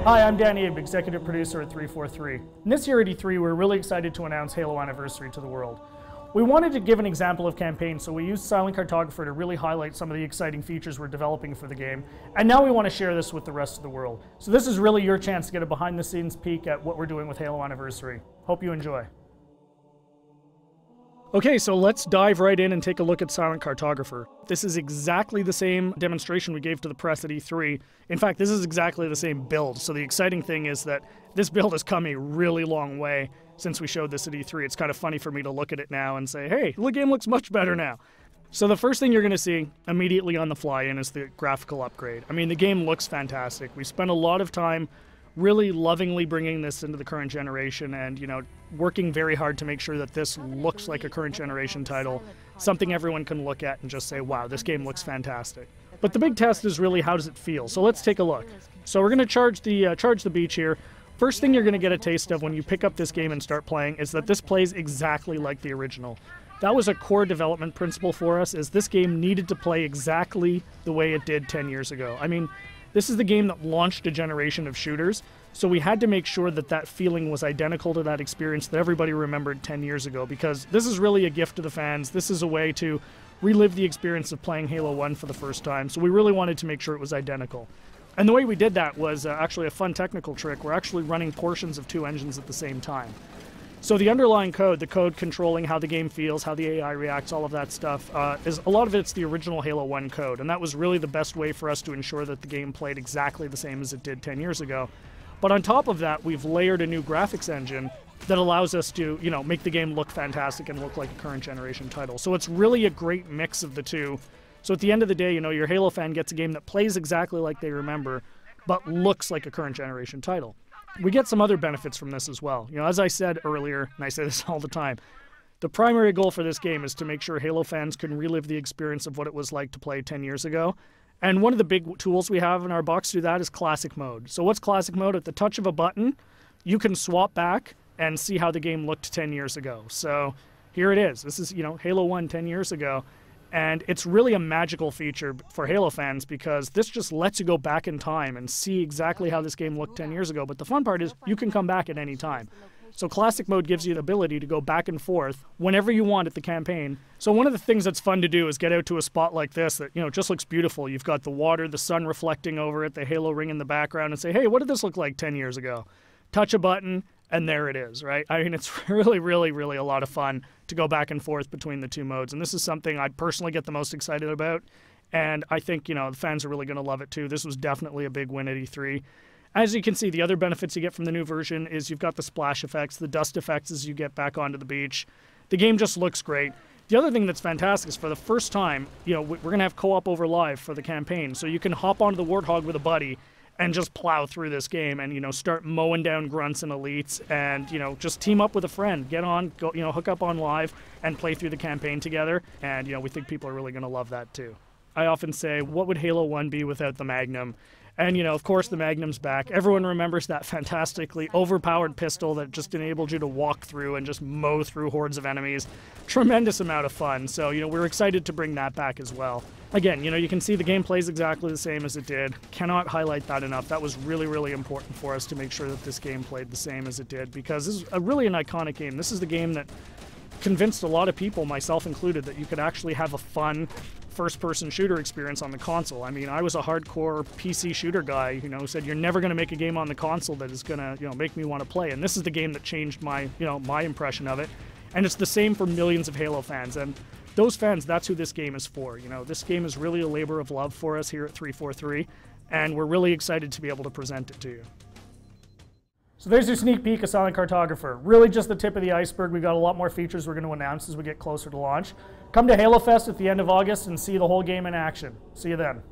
Hi, I'm Dan Abe, executive producer at 343. And this year at E3, we're really excited to announce Halo Anniversary to the world. We wanted to give an example of campaign, so we used Silent Cartographer to really highlight some of the exciting features we're developing for the game. And now we want to share this with the rest of the world. So this is really your chance to get a behind-the-scenes peek at what we're doing with Halo Anniversary. Hope you enjoy. Okay, so let's dive right in and take a look at Silent Cartographer. This is exactly the same demonstration we gave to the press at E3. In fact, this is exactly the same build. So the exciting thing is that this build has come a really long way since we showed this at E3. It's kind of funny for me to look at it now and say, hey, the game looks much better now. So the first thing you're going to see immediately on the fly-in is the graphical upgrade. I mean, the game looks fantastic. We spent a lot of time really lovingly bringing this into the current generation and, you know, working very hard to make sure that this looks like a current generation title, something everyone can look at and just say, wow, this game looks fantastic. But the big test is really, how does it feel? So let's take a look. So we're going to charge the beach here. First thing you're going to get a taste of when you pick up this game and start playing is that this plays exactly like the original. That was a core development principle for us, is this game needed to play exactly the way it did 10 years ago. I mean, this is the game that launched a generation of shooters, so we had to make sure that that feeling was identical to that experience that everybody remembered 10 years ago, because this is really a gift to the fans. This is a way to relive the experience of playing Halo 1 for the first time, so we really wanted to make sure it was identical. And the way we did that was actually a fun technical trick. We're actually running portions of two engines at the same time. So the underlying code, the code controlling how the game feels, how the AI reacts, all of that stuff, is a lot of it's the original Halo 1 code, and that was really the best way for us to ensure that the game played exactly the same as it did 10 years ago. But on top of that, we've layered a new graphics engine that allows us to, you know, make the game look fantastic and look like a current generation title. So it's really a great mix of the two. So at the end of the day, you know, your Halo fan gets a game that plays exactly like they remember, but looks like a current generation title. We get some other benefits from this as well. You know, as I said earlier, and I say this all the time, the primary goal for this game is to make sure Halo fans can relive the experience of what it was like to play 10 years ago. And one of the big tools we have in our box to do that is Classic Mode. So what's Classic Mode? At the touch of a button, you can swap back and see how the game looked 10 years ago. So here it is. This is, you know, Halo 1 10 years ago. And it's really a magical feature for Halo fans, because this just lets you go back in time and see exactly how this game looked 10 years ago. But the fun part is you can come back at any time. So Classic Mode gives you the ability to go back and forth whenever you want at the campaign. So one of the things that's fun to do is get out to a spot like this that, you know, just looks beautiful. You've got the water, the sun reflecting over it, the Halo ring in the background, and say, hey, what did this look like 10 years ago? Touch a button, and there it is, right? I mean, it's really, really, really a lot of fun to go back and forth between the two modes. And this is something I personally get the most excited about. And I think, you know, the fans are really going to love it too. This was definitely a big win at E3. As you can see, the other benefits you get from the new version is you've got the splash effects, the dust effects as you get back onto the beach. The game just looks great. The other thing that's fantastic is for the first time, you know, we're going to have co-op over live for the campaign. So you can hop onto the Warthog with a buddy and just plow through this game and, you know, start mowing down grunts and elites and, you know, just team up with a friend. Get on, go, you know, hook up on live and play through the campaign together. And, you know, we think people are really going to love that too. I often say, what would Halo 1 be without the Magnum? And, you know, of course, the Magnum's back. Everyone remembers that fantastically overpowered pistol that just enabled you to walk through and just mow through hordes of enemies. Tremendous amount of fun. So, you know, we're excited to bring that back as well. Again, you know, you can see the game plays exactly the same as it did. Cannot highlight that enough. That was really, really important for us to make sure that this game played the same as it did, because this is really an iconic game. This is the game that convinced a lot of people, myself included, that you could actually have a fun first-person shooter experience on the console. I mean, I was a hardcore PC shooter guy, you know, who said you're never going to make a game on the console that is going to, you know, make me want to play. And this is the game that changed my, you know, my impression of it. And it's the same for millions of Halo fans. And those fans, that's who this game is for. You know, this game is really a labor of love for us here at 343, and we're really excited to be able to present it to you. So there's your sneak peek of Silent Cartographer. Really just the tip of the iceberg. We've got a lot more features we're going to announce as we get closer to launch. Come to Halo Fest at the end of August and see the whole game in action. See you then.